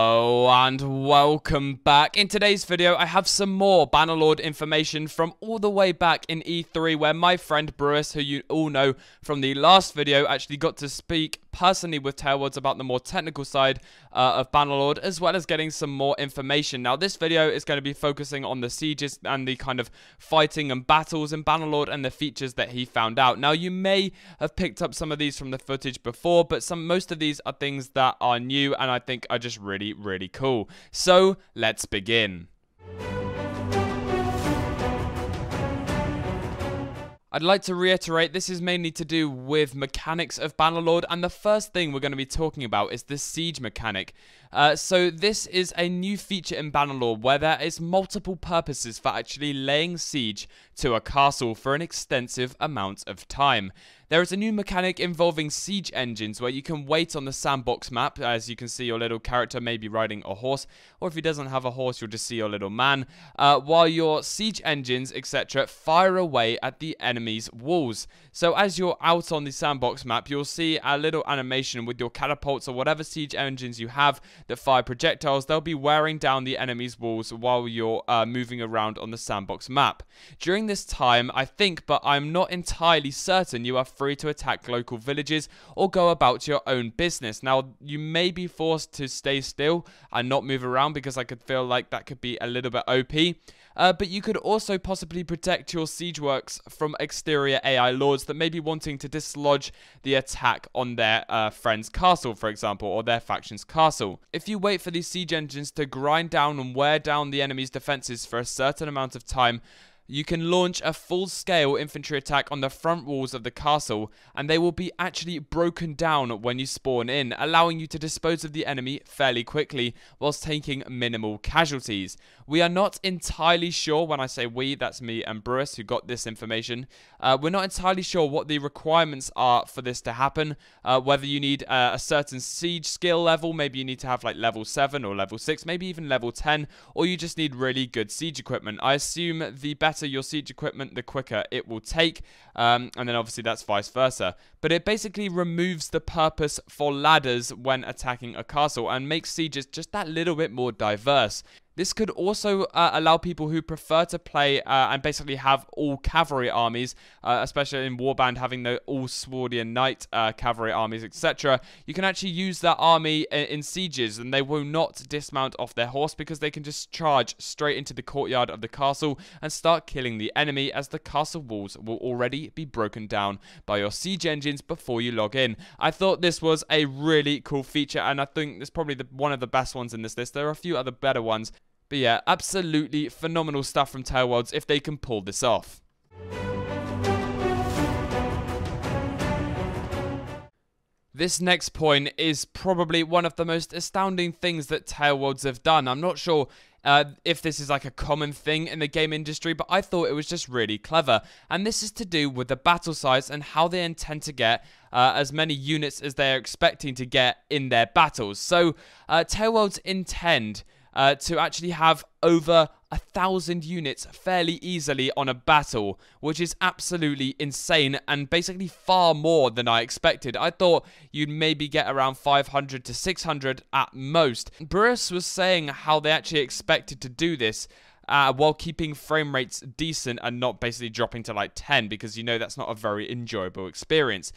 Hello and welcome back. In today's video, I have some more Bannerlord information from all the way back in E3, where my friend Bruce, who you all know from the last video, actually got to speak personally with Tailwords about the more technical side of Bannerlord, as well as getting some more information. Now, this video is going to be focusing on the sieges and the kind of fighting and battles in Bannerlord and the features that he found out. Now, you may have picked up some of these from the footage before, but most of these are things that are new and I think are just really, really cool. So, let's begin. I'd like to reiterate, this is mainly to do with mechanics of Bannerlord, and the first thing we're going to be talking about is the siege mechanic. So this is a new feature in Bannerlord where there is multiple purposes for actually laying siege to a castle for an extensive amount of time. There is a new mechanic involving siege engines where you can wait on the sandbox map. As you can see, your little character may be riding a horse, or if he doesn't have a horse, you'll just see your little man, while your siege engines, etc., fire away at the enemy's walls. So as you're out on the sandbox map, you'll see a little animation with your catapults or whatever siege engines you have that fire projectiles. They'll be wearing down the enemy's walls while you're moving around on the sandbox map. During this time, I think, but I'm not entirely certain, you are free to attack local villages or go about your own business. Now, you may be forced to stay still and not move around because I could feel like that could be a little bit OP. But you could also possibly protect your siege works from exterior AI lords that may be wanting to dislodge the attack on their friend's castle, for example, or their faction's castle. If you wait for these siege engines to grind down and wear down the enemy's defenses for a certain amount of time, you can launch a full-scale infantry attack on the front walls of the castle, and they will be actually broken down when you spawn in, allowing you to dispose of the enemy fairly quickly whilst taking minimal casualties. We are not entirely sure, when I say we, that's me and Bruce who got this information, we're not entirely sure what the requirements are for this to happen, whether you need a certain siege skill level, maybe you need to have like level 7 or level 6, maybe even level 10, or you just need really good siege equipment. I assume the better your siege equipment, the quicker it will take, and then obviously that's vice versa. But it basically removes the purpose for ladders when attacking a castle and makes sieges just that little bit more diverse. This could also allow people who prefer to play and basically have all cavalry armies, especially in Warband having the all Swordian Knight cavalry armies, etc. You can actually use that army in sieges, and they will not dismount off their horse because they can just charge straight into the courtyard of the castle and start killing the enemy, as the castle walls will already be broken down by your siege engines before you log in. I thought this was a really cool feature, and I think it's probably one of the best ones in this list. There are a few other better ones. But yeah, absolutely phenomenal stuff from Tailwords if they can pull this off. This next point is probably one of the most astounding things that Tailwords have done. I'm not sure if this is like a common thing in the game industry, but I thought it was just really clever. And this is to do with the battle size and how they intend to get as many units as they are expecting to get in their battles. So Tailwords intend to actually have over 1,000 units fairly easily on a battle, which is absolutely insane and basically far more than I expected. I thought you'd maybe get around 500 to 600 at most. Bruce was saying how they actually expected to do this while keeping frame rates decent and not basically dropping to like 10, because you know that's not a very enjoyable experience.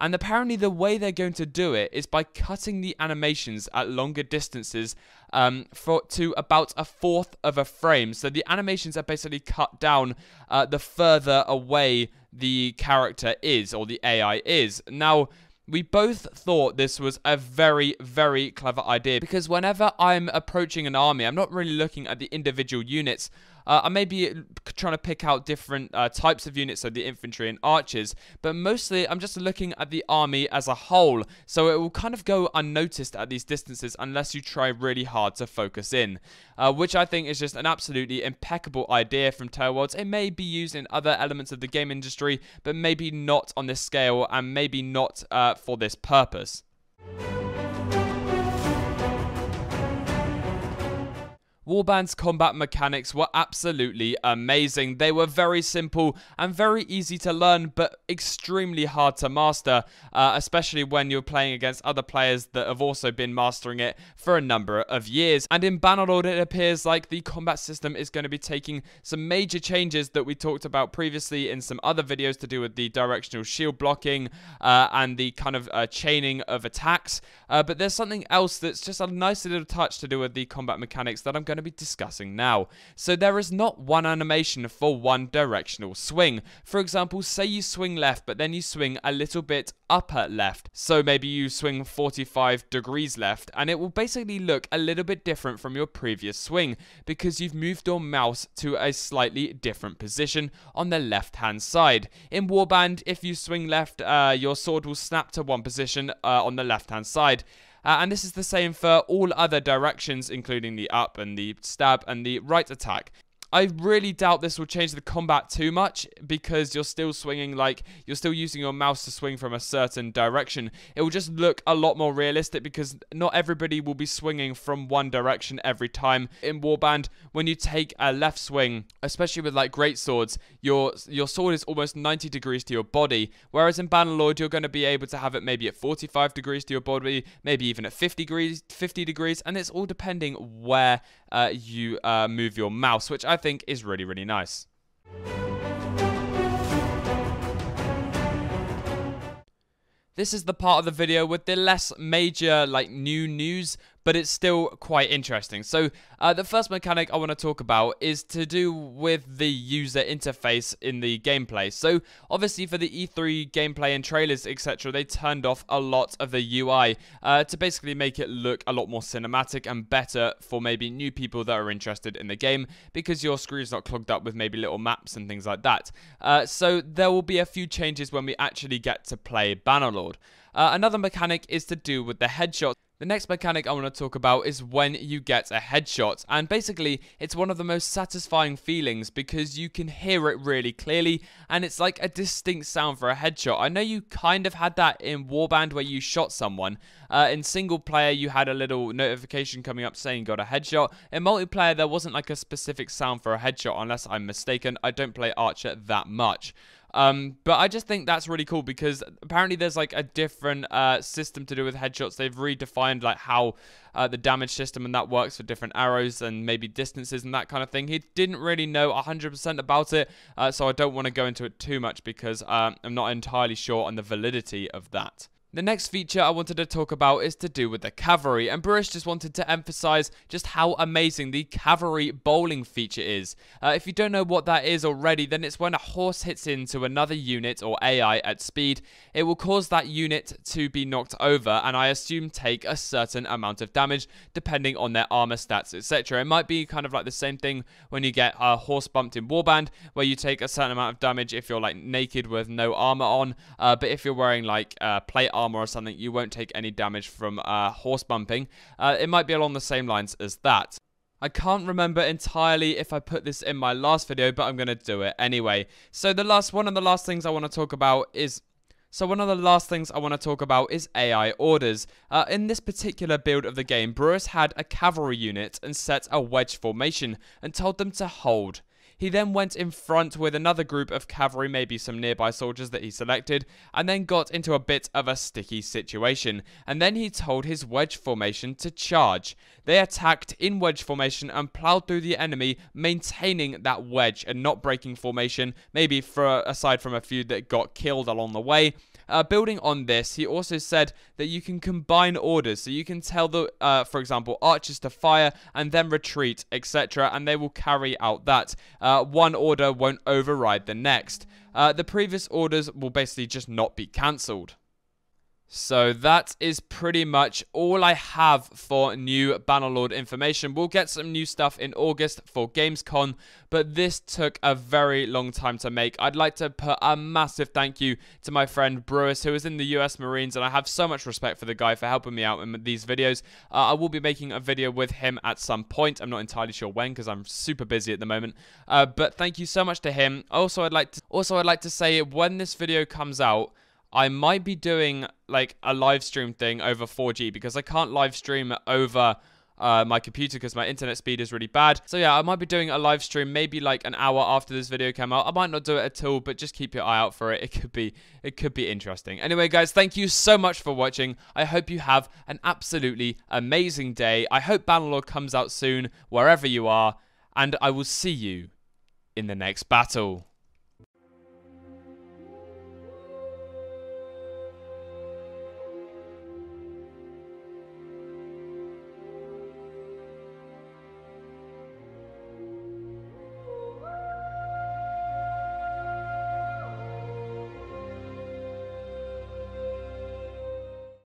And apparently the way they're going to do it is by cutting the animations at longer distances to about 1/4 of a frame. So the animations are basically cut down the further away the character is, or the AI is. Now, we both thought this was a very, very clever idea, because whenever I'm approaching an army, I'm not really looking at the individual units. I may be trying to pick out different types of units, so the infantry and archers, but mostly I'm just looking at the army as a whole, so it will kind of go unnoticed at these distances unless you try really hard to focus in, which I think is just an absolutely impeccable idea from Tailwords. It may be used in other elements of the game industry, but maybe not on this scale, and maybe not for this purpose. Warband's combat mechanics were absolutely amazing. They were very simple and very easy to learn, but extremely hard to master, especially when you're playing against other players that have also been mastering it for a number of years. And in Bannerlord, it appears like the combat system is going to be taking some major changes that we talked about previously in some other videos to do with the directional shield blocking and the kind of chaining of attacks. But there's something else that's just a nice little touch to do with the combat mechanics that I'm going to be discussing now. So there is not one animation for one directional swing. For example, say you swing left, but then you swing a little bit upper left. So maybe you swing 45 degrees left, and it will basically look a little bit different from your previous swing because you've moved your mouse to a slightly different position on the left hand side. In Warband, if you swing left, your sword will snap to one position on the left hand side. And this is the same for all other directions, including the up and the stab and the right attack. I really doubt this will change the combat too much because you're still swinging, like, you're still using your mouse to swing from a certain direction. It will just look a lot more realistic because not everybody will be swinging from one direction every time. In Warband, when you take a left swing, especially with like great swords, your sword is almost 90 degrees to your body, whereas in Bannerlord, you're going to be able to have it maybe at 45 degrees to your body, maybe even at 50 degrees, and it's all depending where you move your mouse, which I think is really, really nice. This is the part of the video with the less major, like, new news, but it's still quite interesting. So the first mechanic I want to talk about is to do with the user interface in the gameplay. So obviously for the E3 gameplay and trailers, etc., they turned off a lot of the UI to basically make it look a lot more cinematic and better for maybe new people that are interested in the game because your screen's not clogged up with maybe little maps and things like that. So there will be a few changes when we actually get to play Bannerlord. Another mechanic is to do with the headshot. The next mechanic I want to talk about is when you get a headshot, and basically it's one of the most satisfying feelings because you can hear it really clearly and it's like a distinct sound for a headshot. I know you kind of had that in Warband where you shot someone. In single player you had a little notification coming up saying you got a headshot. In multiplayer there wasn't like a specific sound for a headshot unless I'm mistaken. I don't play Archer that much. But I just think that's really cool because apparently there's like a different system to do with headshots. They've redefined like how the damage system and that works for different arrows and maybe distances and that kind of thing. He didn't really know 100% about it, so I don't want to go into it too much because I'm not entirely sure on the validity of that. The next feature I wanted to talk about is to do with the cavalry, and Bruce just wanted to emphasize just how amazing the cavalry bowling feature is. If you don't know what that is already, then it's when a horse hits into another unit or AI at speed, it will cause that unit to be knocked over, and I assume take a certain amount of damage depending on their armor stats, etc. It might be kind of like the same thing when you get a horse bumped in Warband, where you take a certain amount of damage if you're like naked with no armor on, but if you're wearing like plate armor or something, you won't take any damage from horse bumping. It might be along the same lines as that. I can't remember entirely if I put this in my last video, but I'm going to do it anyway. So one of the last things I want to talk about is AI orders. In this particular build of the game, Brewis had a cavalry unit and set a wedge formation and told them to hold. He then went in front with another group of cavalry, maybe some nearby soldiers that he selected, and then got into a bit of a sticky situation. And then he told his wedge formation to charge. They attacked in wedge formation and plowed through the enemy, maintaining that wedge and not breaking formation, maybe aside from a few that got killed along the way. Building on this, he also said that you can combine orders, so you can tell the, for example, archers to fire and then retreat, etc., and they will carry out that. One order won't override the next. The previous orders will basically just not be cancelled. So that is pretty much all I have for new Bannerlord information. We'll get some new stuff in August for Gamescom, but this took a very long time to make. I'd like to put a massive thank you to my friend Brewis, who is in the US Marines, and I have so much respect for the guy for helping me out in these videos. I will be making a video with him at some point. I'm not entirely sure when because I'm super busy at the moment. But thank you so much to him. Also, I'd like to say when this video comes out, I might be doing like a live stream thing over 4G because I can't live stream over my computer because my internet speed is really bad. So yeah, I might be doing a live stream maybe like an hour after this video came out. I might not do it at all, but just keep your eye out for it. It could be interesting. Anyway, guys, thank you so much for watching. I hope you have an absolutely amazing day. I hope Bannerlord comes out soon, wherever you are, and I will see you in the next battle.